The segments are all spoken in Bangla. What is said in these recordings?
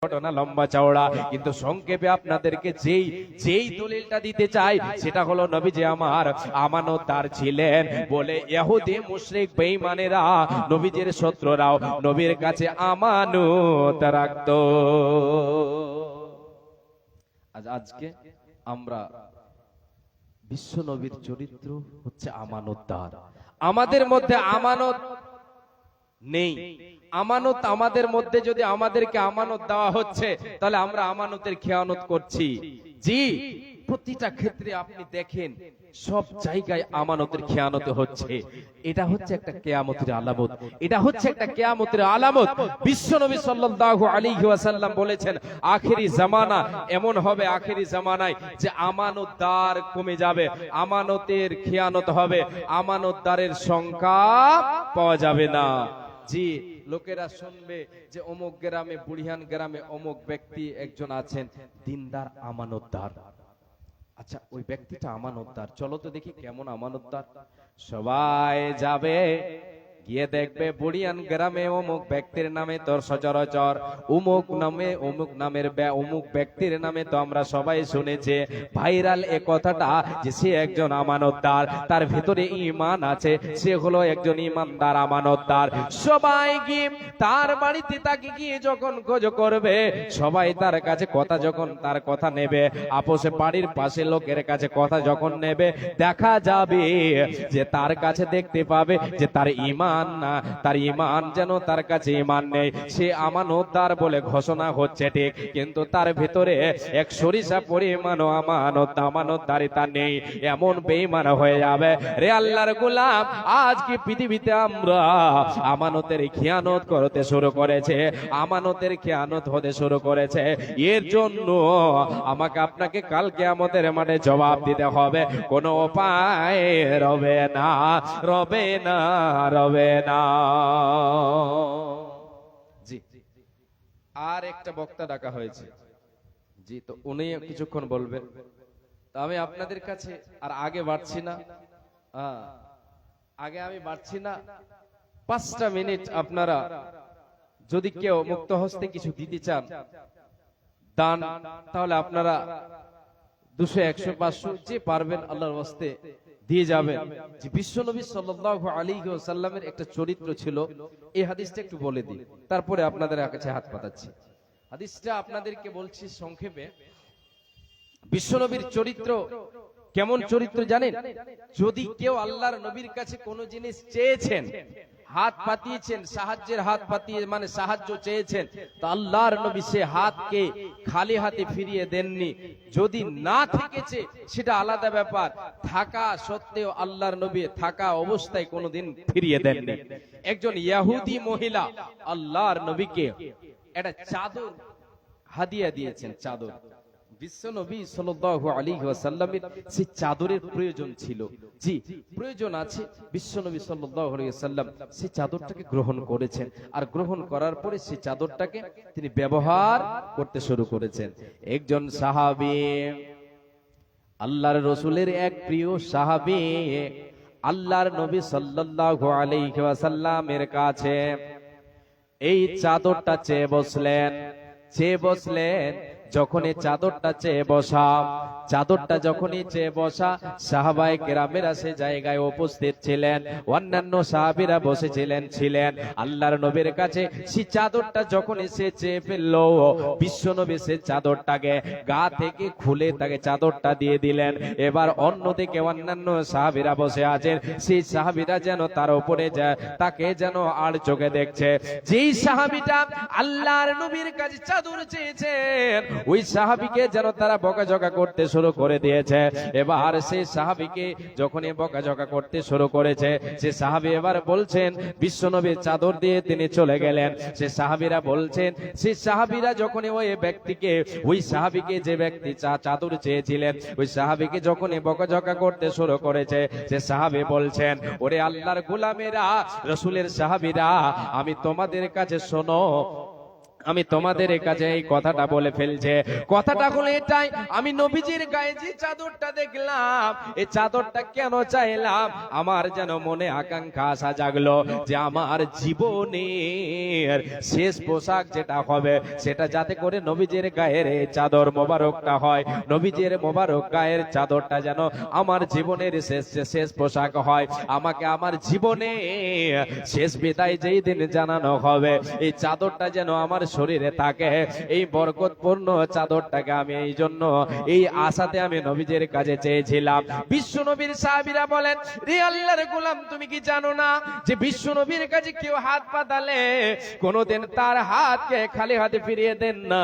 ঘটনা লম্বা চওড়া, কিন্তু সংক্ষেপে আপনাদেরকে যেই দলিলটা দিতে চাই সেটা হলো নবী যে আমার আমানতদার ছিলেন বলে ইহুদি মুশরিক বেঈমানেরা নবীজির শত্রুরাও নবীর কাছে আমানত রাখতো। আজকে আমরা বিশ্ব নবীর চরিত্র হচ্ছে আমানতদার। আমাদের মধ্যে আমানত নেই। আমানত আমাদের মধ্যে যদি আমাদেরকে আমানত দেওয়া হচ্ছে তাহলে আমরা আমানতের খেয়ানত করছি। জি, প্রতিটা ক্ষেত্রে আপনি দেখেন সব জায়গায় আমানতের খেয়ানত হচ্ছে। এটা হচ্ছে একটা কিয়ামতের আলামত, এটা হচ্ছে একটা কিয়ামতের আলামত। বিশ্বনবী সাল্লাল্লাহু আলাইহি ওয়াসাল্লাম বলেছেন আখেরি জামানা এমন হবে, আখেরি জামানায় যে আমানতদার কমে যাবে, আমানতের খেয়ানত হবে, আমানতদারের সংখ্যা পাওয়া যাবে না। জি, লোকেরা শুনবে যে অমুক গ্রামে, বুড়িহান গ্রামে অমুক ব্যক্তি একজন আছেন দিনদার আমানতদার। আচ্ছা, ওই ব্যক্তিটা আমানতদার, চলো তো দেখি কেমন আমানতদার। সবাই যাবে, গিয়ে দেখবে বুড়িয়ান গ্রামে অমুক ব্যক্তির নামে তোর সচরাচর অমুক নামের অমুক ব্যক্তির নামে তো আমরা সবাই শুনেছি ভাইরাল এ কথাটা যে সে একজন আমানতদার, তার ভিতরে ঈমান আছে, সে হলো একজন ঈমানদার আমানতদার। সবাই গিয়ে তার বাড়িতে তাকে গিয়ে যখন খোঁজ করবে, সবাই তার কাছে কথা যখন তার কথা নেবে, আপোষে বাড়ির পাশে লোকের কাছে কথা যখন নেবে, দেখা যাবে যে তার কাছে দেখতে পাবে যে তার ঈমান না, তার ঈমান যেন তার কাছে ঈমান নেই। সে আমানতদার বলে ঘোষণা হচ্ছে ঠিক, কিন্তু তার ভিতরে এক সরিষা পরিমাণ আমানতদারিতা নেই। এমন বেঈমান হয়ে যাবে। রে আল্লাহর গোলাম, আজকে পৃথিবীতে আমরা আমানতের খেয়ানত করতে শুরু করেছে, আমানতের খেয়ানত হতে শুরু করেছে। এর জন্য আমাকে আপনাকে কাল কিয়ামতের মাঠে জবাব দিতে হবে। কোনো উপায় রবে না, রবে না, রবে না। জি, আর একটা বক্তা ডাকা হয়েছে। জি, তো উনি কিছুক্ষণ বলবেন। তো আমি আপনাদের কাছে আর আগে বাড়ছি না, আগে আমি বাড়ছি না। 5টা মিনিট আপনারা যদি কেউ মুক্ত হস্তে কিছু দিতে চান দান, তাহলে আপনারা 200, 100, 500 যে পারবেন আল্লাহর ওয়াস্তে দিয়ে যাবেন। যে বিশ্বনবী সাল্লাল্লাহু আলাইহি ওয়াসাল্লামের একটা চরিত্র ছিল, এই হাদিসটা একটু বলে দিই, তারপরে আপনাদের কাছে হাত পাতাচ্ছি। হাদিসটা আপনাদেরকে বলছি সংক্ষেপে। বিশ্বনবীর চরিত্র কেমন চরিত্র জানেন? যদি কেউ আল্লাহর নবীর কাছে কোনো জিনিস চেয়েছেন, হাত পাতিয়েছেন, সাহায্যের হাত পাতিয়ে মানে সাহায্য চেয়েছেন, তো আল্লাহর নবী সে হাতকে খালি হাতে ফিরিয়ে দেননি। যদি না থেকেছে সেটা আলাদা ব্যাপার, থাকা সত্ত্বেও আল্লাহর নবী থাকা অবস্থায় কোনোদিন ফিরিয়ে দেননি। একজন ইহুদি মহিলা আল্লাহর নবীকে একটা চাদর হাদিয়া দিয়েছেন, চাদর। বিশ্বনবী সাল্লাল্লাহু আলাইহি ওয়াসাল্লামের সেই চাদরের প্রয়োজন ছিল। জি, প্রয়োজন আছে। বিশ্বনবী সাল্লাল্লাহু আলাইহি ওয়াসাল্লাম সেই চাদরটাকে গ্রহণ করেছেন, আর গ্রহণ করার পরে সেই চাদরটাকে তিনি ব্যবহার করতে শুরু করেছেন। একজন সাহাবী, আল্লাহর রাসূলের এক প্রিয় সাহাবী, আল্লাহর নবী সাল্লাল্লাহু আলাইহি ওয়াসাল্লামের কাছে এই চাদরটা চেয়ে বসলেন। যখন এই চাদরটা চেয়ে বসা, চাদরটা যখনই চেয়ে বসা, সাহাবায়ে কেরামেরা সে জায়গায় উপস্থিত ছিলেন, অন্যান্য সাহাবীরা বসেছিলেন। আল্লাহর নবীর কাছে সেই চাদরটা যখন এসে চেয়ে ফেললো, বিশ্বনবী সে চাদরটাকে গা থেকে খুলে তাকে চাদরটা দিয়ে দিলেন। এবার অন্যদিকে অন্যান্য সাহাবীরা বসে আছেন, সেই সাহাবীরা যেন তার উপরে তাকে যেন আর চোখে দেখছে। যেই সাহাবীটা আল্লাহর নবীর কাছে চাদর চেয়েছেন, ওই সাহাবীকে যেন তারা বকাঝকা করতে শুরু করে দিয়েছে। এবার সেই সাহাবীকে যখনই বকাঝকা করতে শুরু করেছে, সে সাহাবী এবার বলছেন, বিশ্বনবী চাদর দিয়ে তিনি চলে গেলেন। সে সাহাবীরা বলছেন, সেই সাহাবীরা যখনই ওই ব্যক্তিকে, ওই সাহাবীকে যে ব্যক্তি চাদর চেয়েছিলেন, ওই সাহাবীকে যখনই বকাঝকা করতে শুরু করেছে, সে সাহাবী বলছেন, ওরে আল্লাহর গোলামেরা, রাসূলের সাহাবীরা, আমি তোমাদের কাছে শোনো, আমি তোমাদের কাছে এই কথাটা বলে ফেলছে, কথাটা হলো এটাই, আমি নবীজির গায়ে যে চাদরটা দেখলাম, এই চাদরটা কেন চাইলাম, আমার যেন মনে আকাঙ্ক্ষা আশা জাগলো যে আমার জীবনের শেষ পোশাক যেটা হবে সেটা যাতে করে নবীজির গায়ের এই চাদর মোবারকটা হয়, নবীজির মোবারক গায়ের চাদরটা যেন আমার জীবনের শেষ পোশাক হয়, আমাকে আমার জীবনে শেষ বিদায় যেই দিন জানানো হবে এই চাদরটা যেন আমার শরীরে থাকে, এই বরকতপূর্ণ চাদরটাকে আমি এই জন্য এই আশাতে আমি নবীজির কাছে চেয়েছিলাম। বিশ্ব নবীর সাহাবীরা বলেন, রে আল্লাহর গোলাম, তুমি কি জানো না যে বিশ্ব নবীর কাছে কেউ হাত পাতালে কোনোদিন তার হাতকে খালি হাতে ফিরিয়ে দেন না,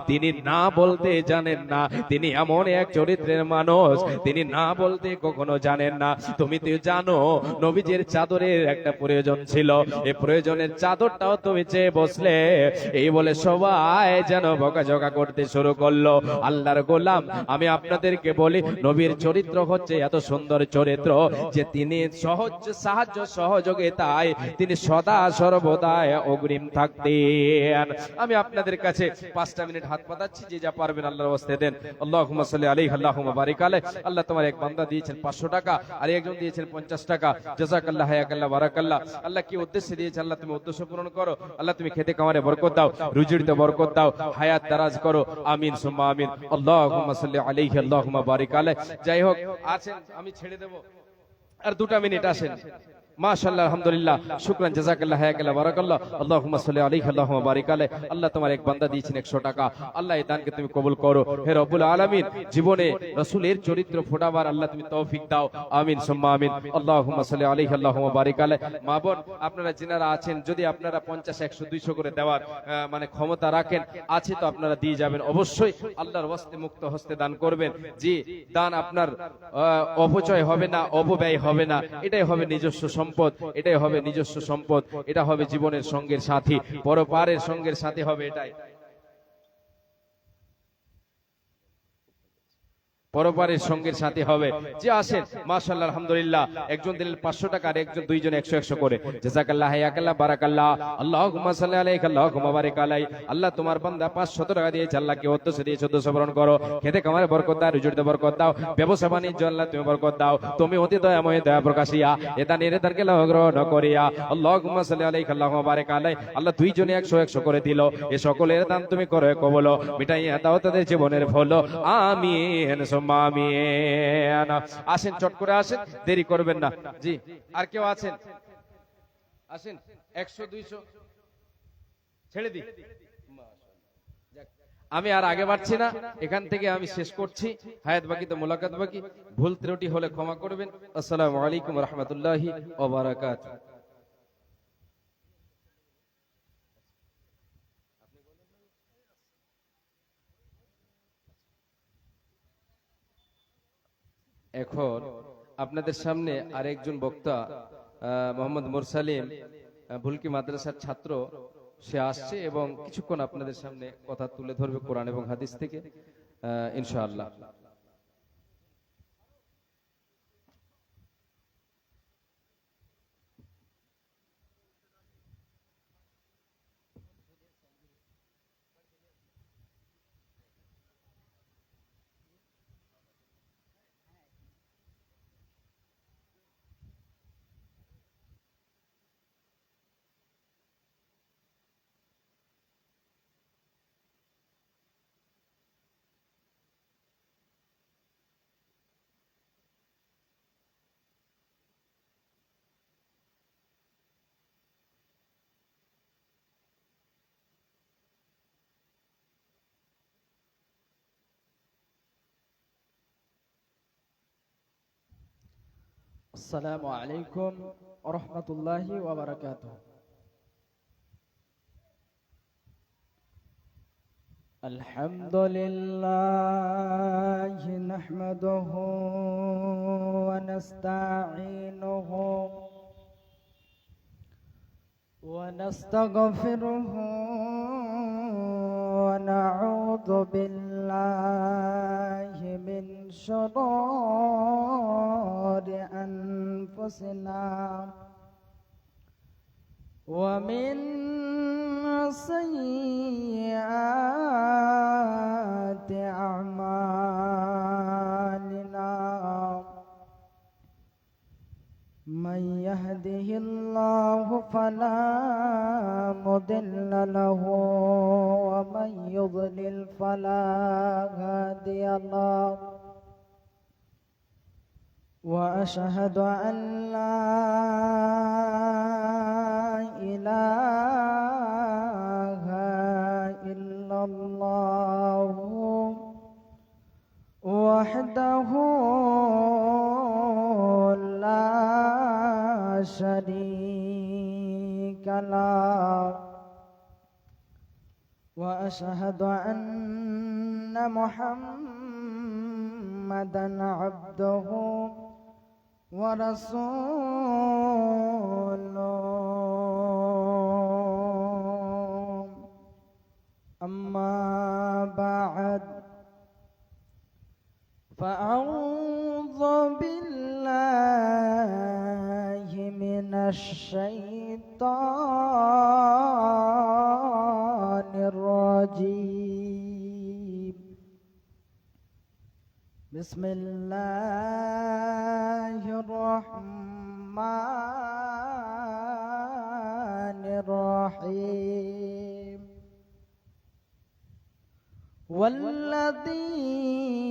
তিনি না বলতে জানেন না, তিনি এমন এক চরিত্রের মানুষ, তিনি না বলতে কখনো জানেন না। তুমি তো জানো নবীজির চাদরের একটা প্রয়োজন ছিল, এই প্রয়োজনের চাদরটাও তুমি চেয়ে বসলে, এই বলে সবাই যেন বকাঝকা করতে শুরু করলো। আল্লাহর গোলাম, আমি আপনাদেরকে বলি, নবীর চরিত্র হচ্ছে এত সুন্দর চরিত্র যে তিনি সহজ সাহায্য সহযোগিতায় তিনি সদা সর্বদা অগ্রিম থাকতেন। আমি আপনাদের কাছে 5টা মিনিট হাত পাতাচ্ছি, যে যা পারবেন আল্লাহর ওয়াস্তে দেন। আল্লাহুম্মা সাল্লি আলাইহি আল্লাহুম্মা বারিক আলাইহি। আল্লাহ তোমার এক বান্দা দিয়েছেন 500 টাকা, আর একজন দিয়েছেন 50 টাকা। জাযাকাল্লাহ, হায়াকাল্লাহ, বারাকাল্লাহ। আল্লাহ কি উদ্দেশ্যে দিয়েছেন আল্লাহ তুমি উদ্দেশ্য পূরণ করো। আল্লাহ তুমি খেতে কামারে বরকত দাও, রুজিতে বরকত দাও, হায়াত দারাজ করো, আমিন সুম্মা আমিন। আল্লাহুম্মা সাল্লি আলাইহি আল্লাহুম্মা বারিক আলাইহি। যাই হোক, আছেন, আমি ছেড়ে দেব, আর 2টা মিনিট আসেন। মাশাআল্লাহ, আলহামদুলিল্লাহ, শুকরান, জাযাকাল্লাহ, হায়াকাল্লাহ, বারাকাল্লাহ। আল্লাহুম্মা সাল্লি আলাইহি আল্লাহুম্মা বারিক আলাইহি। আল্লাহ তোমার এক বান্দা দিয়েছেন 100 টাকা, আল্লাহ এই দানকে তুমি কবুল করো। হে রব্বুল আলামিন, জীবনে রাসূলের চরিত্র ফোটাবার আল্লাহ তুমি তৌফিক দাও, আমিন সুম্মা আমিন। আল্লাহুম্মা সাল্লি আলাইহি আল্লাহুম্মা বারিক আলাইহি। মা বোন, আপনারা যিনারা আছেন, যদি আপনারা 50, 100, 200 করে দেওয়ার মানে ক্ষমতা রাখেন, আছে তো আপনারা দিয়ে যাবেন। অবশ্যই আল্লাহর ওয়াস্তে মুক্ত হস্তে দান করবেন, যে দান আপনার অপচয় হবে না, অপব্যয় হবে না, এটাই হবে নিজস্ব সম্পদ, এটাই হবে নিজস্ব সম্পদ, এটা হবে জীবনের সঙ্গের সাথী, পরপারের সঙ্গের সাথী হবে, এটাই পরপারের সঙ্গের সাথে হবে। যে আসেন, মাশাআল্লাহ, আলহামদুলিল্লাহ, একজন দিলেন 500 টাকা, আর একজন, দুইজন 100 100 করে। জাযাকাল্লাহ, হায়াকাল্লাহ, বারাকাল্লাহ। আল্লাহুম্মা সাল্লি আলাইহি আল্লাহুম্মা বারিক আলাইহি। আল্লাহ তোমার বান্দা 500 টাকা দিয়েছে, আল্লাহকে উদ্দেশ্যে দিয়েছে, উদ্দেশ্য পূরণ করো। খেতে কামারে বরকত দাও, রুজিতে বরকত দাও, ব্যবসা বাণিজ্য আল্লাহ তুমি বরকত দাও, তুমি অতি দয়াময়, দয়া প্রকাশিয়া এটা নিরেদানকে গ্রহণ করিয়া। আল্লাহুম্মা সাল্লি আলাইহি আল্লাহুম্মা বারিক আলাইহি। আল্লাহ দুইজনে 100 100 করে দিল, এ সকলের দান তুমি করে কবুল, মিটাইয়া দাও তাদের জীবনের ফল, আমিন সুম্মা আমিন। আসেন, চট করে আসেন, দেরি করবেন না। জি, আর কেউ আছেন? আসেন, 100 200 ছেড়ে দিই। আমি আর আগে বাড়ছি না, এখান থেকে আমি শেষ করছি। হায়াত বাকি তো মোলাকাত বাকি, ভুল ত্রুটি হলে ক্ষমা করবেন। আসসালামু আলাইকুম ওয়া রাহমাতুল্লাহি ওয়া বারাকাতুহু। এখন আপনাদের সামনে আরেকজন বক্তা, মোহাম্মদ মুরসালিম, ভুলকি মাদ্রাসার ছাত্র, সে আসছে এবং কিছুক্ষণ আপনাদের সামনে কথা তুলে ধরবে কোরআন এবং হাদিস থেকে, ইনশাআল্লাহ। السلام عليكم ورحمة الله وبركاته. الحمد لله نحمده ونستعينه ونستغفره ونعوذ بالله من شرور أنفسنا ومن سيئات فلا مضل له ومن يضلل فلا هادي له وأشهد أن لا إله إلا الله وحده لا شريك له وأشهد أن محمدا عبده ورسوله أما بعد فأعوذ بالله من الشيطان الرجيم بسم الله الرحمن الرحيم والذين